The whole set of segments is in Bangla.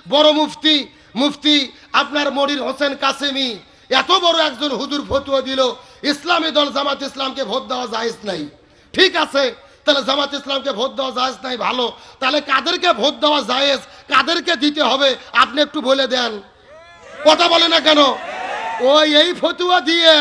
বড় মুফতি মুফতি আপনার মনির হোসেন কাসেমি এত বড় একজন হুজুর ফতোয়া দিল ইসলামী দল জামাত ইসলামকে ভোট দেওয়া জায়েজ নাই। ঠিক আছে, তাহলে জামাত ইসলামকে ভোট দেওয়া জায়েজ নাই, ভালো। তাহলে কাদেরকে ভোট দেওয়া জায়েজ, কাদেরকে দিতে হবে আপনি একটু বলে দেন। কথা বলে না কেন? ওই এই ফতোয়া দিয়ে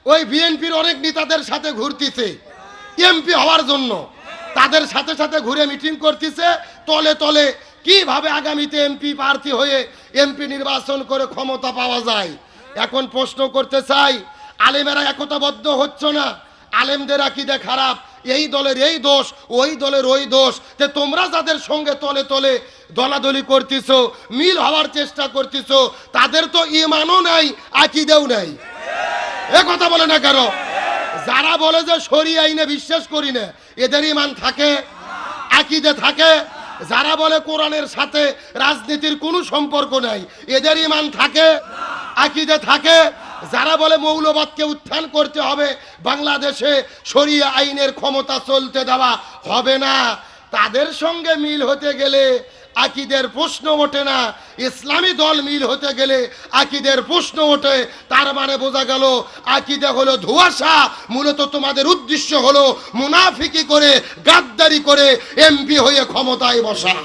ওই বিএনপির অনেক নেতাদের সাথে ঘুরতেছে এমপি হওয়ার জন্য, তাদের সাথে সাথে ঘুরে মিটিং করতেছে তলে তলে কিভাবে আগামীতে এমপি প্রার্থী হয়ে এমপি নির্বাচন করে ক্ষমতা পাওয়া যায়। এখন প্রশ্ন করতে চাই, আলেমেরা একতাবদ্ধ হচ্ছে না, আলেমদের আকীদা খারাপ, এই দলের এই দোষ, ওই দলের ওই দোষ, তে তোমরা যাদের সঙ্গে তলে তলে দলাদলি করতেছো, মিল হওয়ার চেষ্টা করতেছো, তাদের তো ঈমানও নাই, আকীদাও নাই। এ কথা বলে না কেন? যারা বলে যে শরীয়ত আইনে বিশ্বাস করি না, এদের ঈমান থাকে, আকীদা থাকে। যারা বলে কোরআনের সাথে রাজনীতির কোনো সম্পর্ক নাই, এদের ঈমান থাকে, আকীদা থাকে। যারা বলে মৌলবাদকে উত্থান করতে হবে, বাংলাদেশে শরিয়া আইনের ক্ষমতা চলতে দেওয়া হবে না, তাদের সঙ্গে মিল হতে গেলে আকীদের প্রশ্ন ওঠে না। ইসলামী দল মিল হতে গেলে আকীদের প্রশ্ন ওঠে। তার মানে বোঝা গেল আকীদা হলো ধোঁয়াশা, মূলত তোমাদের উদ্দেশ্য হলো মুনাফিকি করে গাদ্দারি করে এমপি হয়ে ক্ষমতায় বসা।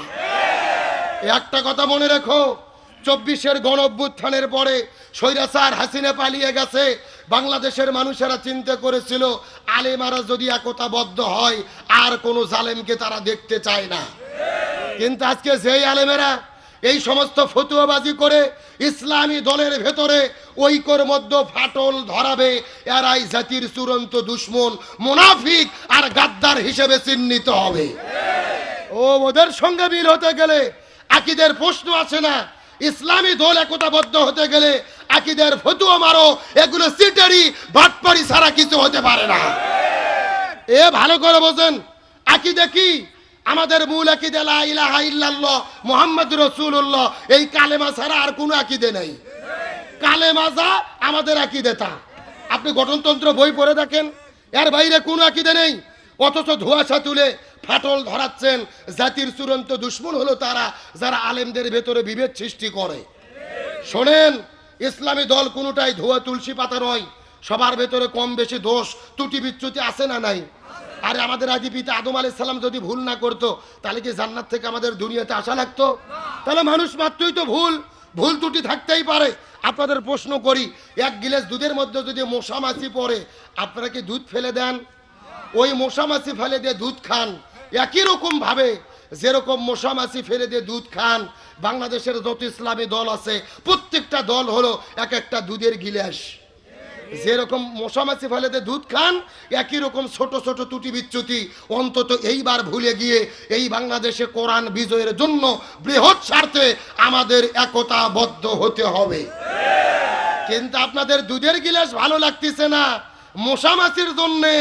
একটা কথা মনে রেখো, 24-এর গণ অভ্যুত্থানের পরে স্বৈরাচার হাসিনা পালিয়ে গেছে, বাংলাদেশের মানুষেরা চিন্তা করেছিল আলেমারা যদি একতাবদ্ধ হয় আর কোনো জালেমকে তারা দেখতে চায় না। কিন্তু আজকে যেই আলেমেরা এই সমস্ত ফতুয়াবাজি করে ইসলামী দলের ভেতরে ঐক্যর মধ্যে ফাটল ধরাবে, এরাই জাতির চূড়ান্ত দুশ্মন, মুনাফিক আর গাদ্দার হিসেবে চিহ্নিত হবে। ও ওদের সঙ্গে মিল হতে গেলে আকীদের প্রশ্ন আসে না। ইসলামী দল একতাবদ্ধ হতে গেলে আকীদের ফতুয়া মারো, এগুলো সিটারি বাটপারি ছাড়া কিছু হতে পারে না। এ ভালো করে বোঝেন, আকীদা কি? আমাদের মূল আকীদা লা ইলাহা ইল্লাল্লাহ মুহাম্মাদুর রাসূলুল্লাহ, এই কালেমা ছাড়া আর কোনো আকীদা নেই। কালেমা যা আমাদের আকীদা তা। আপনি গঠনতন্ত্র বই পড়ে দেখেন, এর বাইরে কোনো আকীদা নেই। অথচ ধোঁয়াশা তুলে ফাটল ধরাচ্ছেন। জাতির চূড়ান্ত দুশ্মন হলো তারা যারা আলেমদের ভেতরে বিভেদ সৃষ্টি করে। শোনেন, ইসলামী দল কোনোটাই ধোয়া তুলসী পাতা নয়, সবার ভেতরে কম বেশি দোষ ত্রুটি বিচ্যুতি আছে না নাই? আরে আমাদের আদি পিতা আদম আলাইহিস সালাম যদি ভুল না করতো, তাহলে কি জান্নাত থেকে আমাদের দুনিয়াতে আসা লাগতো? তাহলে মানুষ মাত্রই তো ভুল, ভুল ত্রুটি থাকতেই পারে। আপনাদের প্রশ্ন করি, এক গিলাস দুধের মধ্যে যদি মশা মাছি পড়ে, আপনারা কি দুধ ফেলে দেন? ওই মশা মাছি ফেলে দিয়ে দুধ খান। একই রকম ভাবে যেরকম মশা মাছি ফেলে দিয়ে দুধ খান, বাংলাদেশের যত ইসলামী দল আছে প্রত্যেকটা দল হলো এক একটা দুধের গিলাস। যেরকম মশা মাছি ফেলে দিয়ে দুধ খান, একই রকম ছোট ছোট ত্রুটি বিচ্যুতি অন্তত এইবার ভুলে গিয়ে এই বাংলাদেশে কোরআন বিজয়ের জন্য বৃহৎ স্বার্থে আমাদের একতাবদ্ধ হতে হবে। কিন্তু আপনাদের দুধের গিলাস ভালো লাগতেছে না, মশা মাছির জন্যে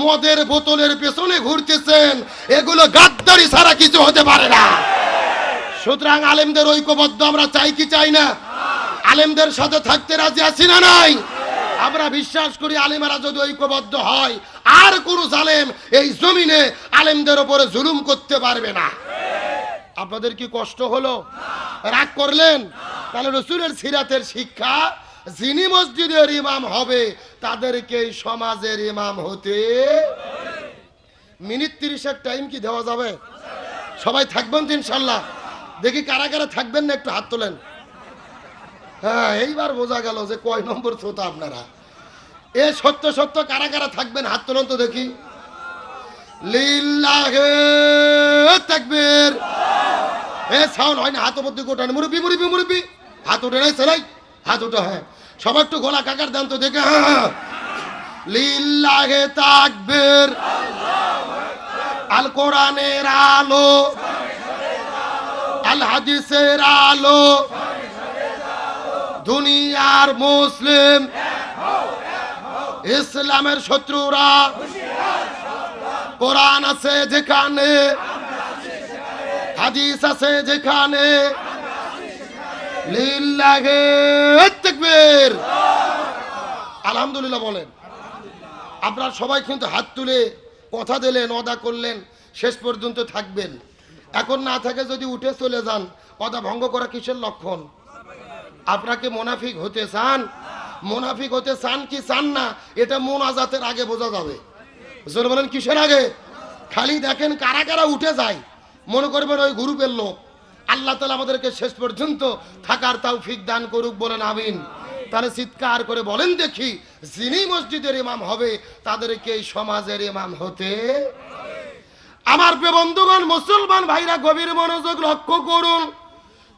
মদের বোতলের পেছনে ঘুরতেছেন, এগুলো গাদ্দারি ছাড়া কিছু হতে পারে না। সুতরাং আলেমদের ঐক্যবদ্ধ আমরা চাই কি চাই না? আলেমদের সাথে থাকতে রাজি আছি না নাই? আমরা বিশ্বাস করি আলেমেরা যদি ঐক্যবদ্ধ হয় আর কোন জালেম এই জমিনে আলেমদের উপরে জুলুম করতে পারবে না। আপনাদের কি কষ্ট হলো? রাগ করলেন? তাহলে রাসূলের সিরাতের শিক্ষা, যিনি মসজিদের ইমাম হবে তাদেরকে সমাজের ইমাম হতে। মিনিট 30 টাইম কি দেওয়া যাবে? সবাই থাকবেন তো ইনশাল্লাহ? দেখি কারা কারা থাকবেন না, একটু হাত তোলেন। হ্যাঁ, এইবার বোঝা গেল যে কয় নম্বর শ্রোতা আপনারা। এ সত্য সত্য কারা কারা থাকবেন হাত তোলেন তো দেখি। লিল্লাহে তাকবীর। এ সাউন্ড হয় না, হাত উপর দিকে ওঠান। মুরব্বি মুরব্বি মুরব্বি হাত উঠে নাই সেলাই, হাত উঠে। হ্যাঁ, সবাই একটু গলা কাকার দেন তো দেখে। হ্যাঁ, লিল্লাহে তাকবীর। আল কোরআনের আলো, আল হাদিসের আলো, দুনিয়ার মুসলিম, ইসলামের শত্রুরা, কোরআন আছে যেখানে, হাদিস আছে যেখানে, লিল্লাহে তাকবীর। আলহামদুলিল্লাহ বলেন। আপনারা সবাই কিন্তু হাত তুলে কথা দিলেন, ওয়াদা করলেন শেষ পর্যন্ত থাকবেন। এখন না থাকে যদি উঠে চলে যান, কথা ভঙ্গ করা কিসের লক্ষণ? আপনাকে মুনাফিক হতে চান? মুনাফিক হতে চান কি চান না, এটা মোনাজাতের আগে বোঝা যাবে। জোর বলেন কিসের আগে? খালি দেখেন কারা কারা উঠে যায়, মনে করবেন ওই গ্রুপের লোক। আল্লাহ তাআলা আমাদেরকে শেষ পর্যন্ত থাকার তৌফিক দান করুক, বলেন আমিন। তাহলে চিৎকার করে বলেন দেখি, যিনি মসজিদের ইমাম হবে তাদেরকে এই সমাজের ইমাম হতে। আমার প্রিয় বন্ধুগণ, মুসলমান ভাইরা গভীর মনোযোগ লক্ষ্য করুন।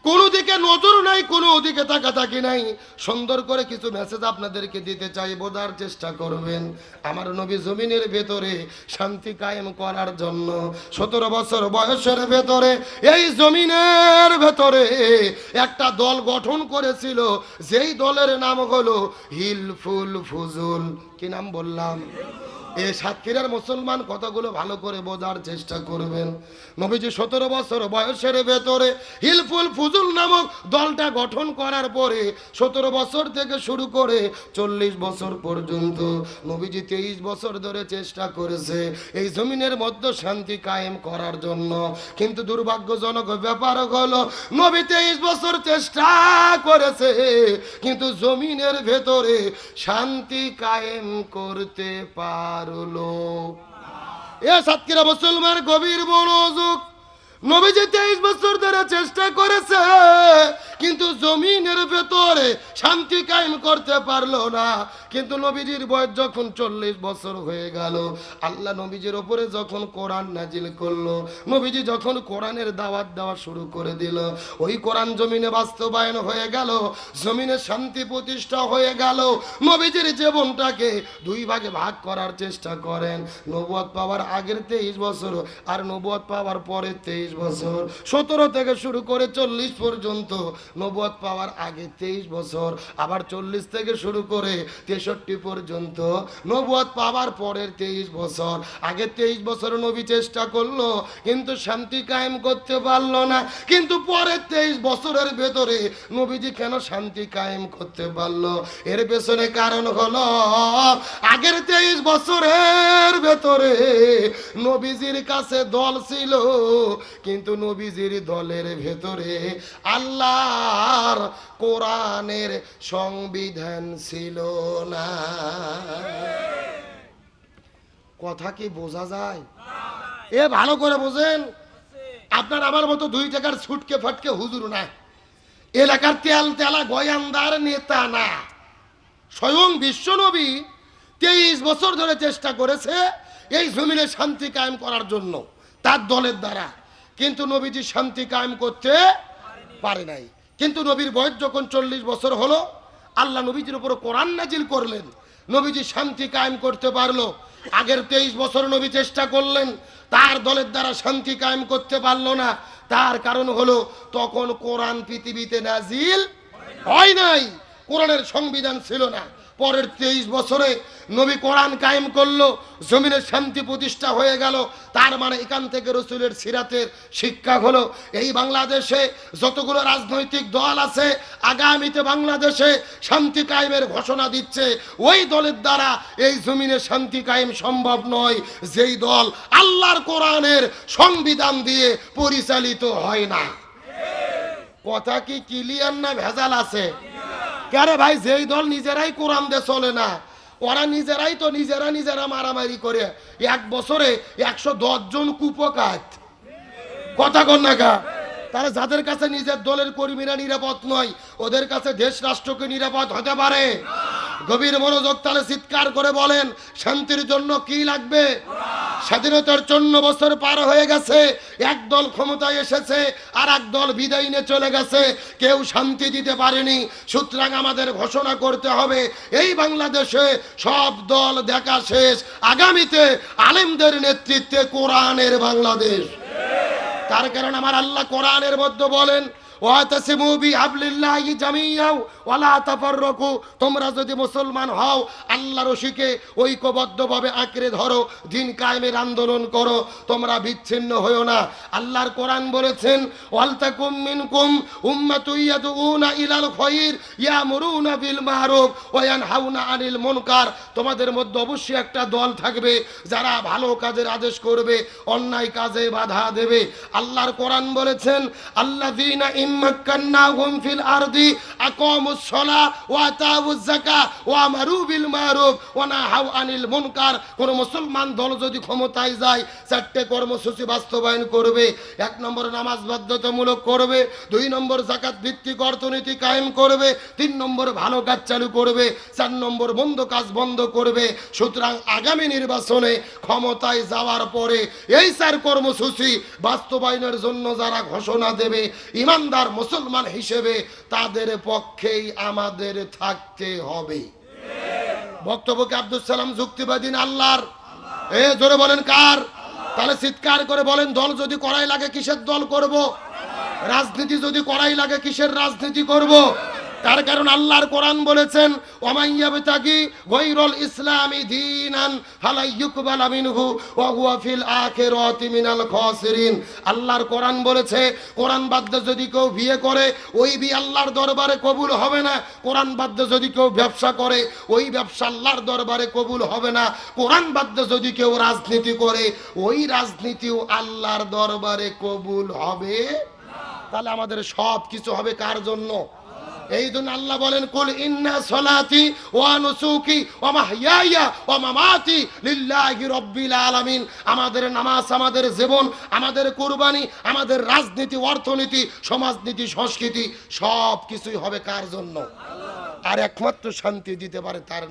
কোনো দিকে নজর নাই, কোনো দিকে তাকাতাকি নাই। সুন্দর করে কিছু মেসেজ আপনাদেরকে দিতে চাই, বোঝার চেষ্টা করবেন। আমার নবী জমিনের ভেতরে শান্তি কায়েম করার জন্য 17 বছর বয়সের ভেতরে এই জমিনের ভেতরে একটা দল গঠন করেছিল, যেই দলের নাম হলো হিলফুল ফুজুল। কি নাম বললাম? এই সাতক্ষীরার মুসলমান কথাগুলো ভালো করে বোঝার চেষ্টা করবেন। নবীজি 17 বছর বয়সের ভেতরে হিলফুল ফুজুল নামক দলটা গঠন করার পরে 17 বছর থেকে শুরু করে 40 বছর পর্যন্ত নবীজি 23 বছর ধরে চেষ্টা করেছে এই জমিনের মধ্যে শান্তি কায়েম করার জন্য। কিন্তু দুর্ভাগ্যজনক ব্যাপার হলো, নবী 23 বছর চেষ্টা করেছে কিন্তু জমিনের ভেতরে শান্তি কায়েম করতে পারলো। এ সাতক্ষীরা মুসলমান গভীর মনোযোগ। নবীজি 23 বছর ধরে চেষ্টা করেছে কিন্তু জমিনের ভেতরে শান্তি কায়েম করতে পারলো না। কিন্তু নবীজির বয়স যখন 40 বছর হয়ে গেল, আল্লাহ নবীজির ওপরে যখন কোরআন নাজিল করলো, নবীজি যখন কোরআনের দাওয়াত দেওয়া শুরু করে দিল, ওই কোরআন জমিনে বাস্তবায়ন হয়ে গেল, জমিনে শান্তি প্রতিষ্ঠা হয়ে গেল। নবীজির জীবনটাকে দুই ভাগে ভাগ করার চেষ্টা করেন। নবুয়ত পাওয়ার আগের 23 বছর আর নবুয়ত পাওয়ার পরের 23 বছর। 17 থেকে শুরু করে 40 পর্যন্ত নবুয়ত পাওয়ার আগে 23 বছর, আবার 40 থেকে শুরু করে 63 পর্যন্ত নবুয়ত পাওয়ার পরের 23 বছর। আগে 23 বছর নবী চেষ্টা করলো কিন্তু শান্তি কায়েম করতে পারলো না। কিন্তু পরের 23 বছরের ভেতরে নবীজি কেন শান্তি কায়েম করতে পারলো? এর পেছনে কারণ হলো, আগের 23 বছরের ভেতরে নবীজির কাছে দল ছিল কিন্তু নবীজির দলের ভেতরে আল্লাহর কোরআনের সংবিধান ছিল না। কথা কি বোঝা যায়? এ ভালো করে বোঝেন। আপনার আমার মতো 2 টাকার ছুটকে ফাটকে হুজুর না, এলাকার তেল তেলা গয়ান্দার নেতা না। স্বয়ং বিশ্বনবী 23 বছর ধরে চেষ্টা করেছে এই জমিনে শান্তি কায়েম করার জন্য তার দলের দ্বারা, কিন্তু নবীজি শান্তি কায়েম করতে পারে নাই। কিন্তু নবীর বয়স যখন 40 বছর হলো, আল্লাহ নবীজির উপর কোরআন নাজিল করলেন, নবীজি শান্তি কায়েম করতে পারলো। আগের 23 বছর নবী চেষ্টা করলেন, তার দলের দ্বারা শান্তি কায়েম করতে পারলো না। তার কারণ হলো, তখন কোরআন পৃথিবীতে নাজিল হয় নাই, কোরআনের সংবিধান ছিল না। পরের 23 বছরে নবী কোরআন কায়েম করলো, জমিনের শান্তি প্রতিষ্ঠা হয়ে গেল। তার মানে এখান থেকে রসুলের সিরাতের শিক্ষা হলো, এই বাংলাদেশে যতগুলো রাজনৈতিক দল আছে আগামীতে বাংলাদেশে শান্তি কায়েমের ঘোষণা দিচ্ছে, ওই দলের দ্বারা এই জমিনে শান্তি কায়েম সম্ভব নয় যেই দল আল্লাহর কোরআনের সংবিধান দিয়ে পরিচালিত হয় না। কথা কি ক্লিয়ার না ভেজাল আছে? কেন ভাই, যেই দল নিজেরাই কোরআন দিয়ে চলে না, ওরা নিজেরাই তো নিজেরা মারামারি করে এক বছরে 110 জন কুপকাত। কথা কন না গা? তারা যাদের কাছে নিজের দলের কর্মীরা নিরাপদ নয়, ওদের কাছে দেশ রাষ্ট্রকে নিরাপদ হতে পারে? গভীর মনোযোগ তাহলে চিৎকার করে বলেন, শান্তির জন্য কি লাগবে? স্বাধীনতার 54 বছর পার হয়ে গেছে, এক দল ক্ষমতায় এসেছে আর এক দল বিদায় নিয়ে চলে গেছে, কেউ শান্তি দিতে পারেনি। সুতরাং আমাদের ঘোষণা করতে হবে, এই বাংলাদেশে সব দল দেখা শেষ, আগামীতে আলেমদের নেতৃত্বে কোরআনের বাংলাদেশ। তার কারণ আমার আল্লাহ কোরআনের মধ্যে বলেন, ওয়াতাসিমু বিহাবলিল্লাহি জামিয়াও ওয়ালা তাফাররাকু, তোমরা যদি মুসলমান হও আল্লাহর রশিকে ঐক্যবদ্ধভাবে আঁকড়ে ধরো, দিন কায়েমের আন্দোলন করো, তোমরা বিচ্ছিন্ন হয়ো না। আল্লাহর কোরআন বলেছেন ওয়ালতাকুম মিনকুম উম্মাতুন ইয়াদউনা ইলাল খায়র ইয়ামুরুনা বিল মারুফ ওয়া ইয়ানহাউনা আনিল মুনকার, তোমাদের মধ্যে অবশ্যই একটা দল থাকবে যারা ভালো কাজের আদেশ করবে, অন্যায় কাজে বাধা দেবে। আল্লাহর কোরআন বলেছেন আল্লাযীনা ইম্মাক্কান্নাহুম ফিল আরদি আকামুস সালাহ ওয়া আতাউজ যাকাহ ওয়া আমারু বিল মারুফ ওয়া নাহাউ আনিল মুনকার। কোন মুসলমান দল যদি ক্ষমতায় যায় চারটে কর্মসূচি বাস্তবায়ন করবে। 1 নম্বর নামাজ বাধ্যতামূলক করবে, 2 নম্বর যাকাত ভিত্তিক অর্থনীতি কায়েম করবে, 3 নম্বর ভালো কাজ চালু করবে, 4 নম্বর মন্দ কাজ বন্ধ করবে। সুতরাং আগামী নির্বাচনে ক্ষমতায় যাওয়ার পরে এই 4 কর্মসূচি বাস্তবায়নের জন্য যারা ঘোষণা দেবে ইমানদার মুসলমান হিসেবে তাদের পক্ষেই আমাদের থাকতে হবে। বক্তব্যকে আব্দুল সালাম যুক্তিবাদী না আল্লাহর? জোরে বলেন কার? তাহলে চিৎকার করে বলেন, দল যদি করাই লাগে কিসের দল করব? রাজনীতি যদি করাই লাগে কিসের রাজনীতি করব? তার কারণ আল্লাহর কোরআন বলেছেন ওয়ামাইয়াবতাগি গায়রুল ইসলামি দীনান ফালা ইউকবালা মিনহু ওয়া হুয়া ফিল আখিরাতি মিনাল খাসিরিন। আল্লাহর কোরআন বলেছে কোরআন বাদ্য যদি কেউ বিয়ে করে ওই বিয়ে আল্লাহর দরবারে কবুল হবে না। কোরআন বাদ্য যদি কেউ ব্যবসা করে ওই ব্যবসা আল্লাহর দরবারে কবুল হবে না। কোরআন বাদ্য যদি কেউ রাজনীতি করে ওই রাজনীতিও আল্লাহর দরবারে কবুল হবে না। তাহলে আমাদের সব কিছু হবে কার জন্য? এই জন্য আল্লাহ বলেন কুল ইন্না সলাতি ওয়া নুসুকি ওয়া মাহইয়ায়া ওয়া মামাতি লিল্লাহি রাব্বিল আলামিন। আমাদের নামাজ, আমাদের জীবন, আমাদের কুরবানি, আমাদের রাজনীতি, অর্থনীতি, সমাজনীতি, সংস্কৃতি সব কিছুই হবে কার জন্য? আর একমাত্র শান্তি দিতে পারে তার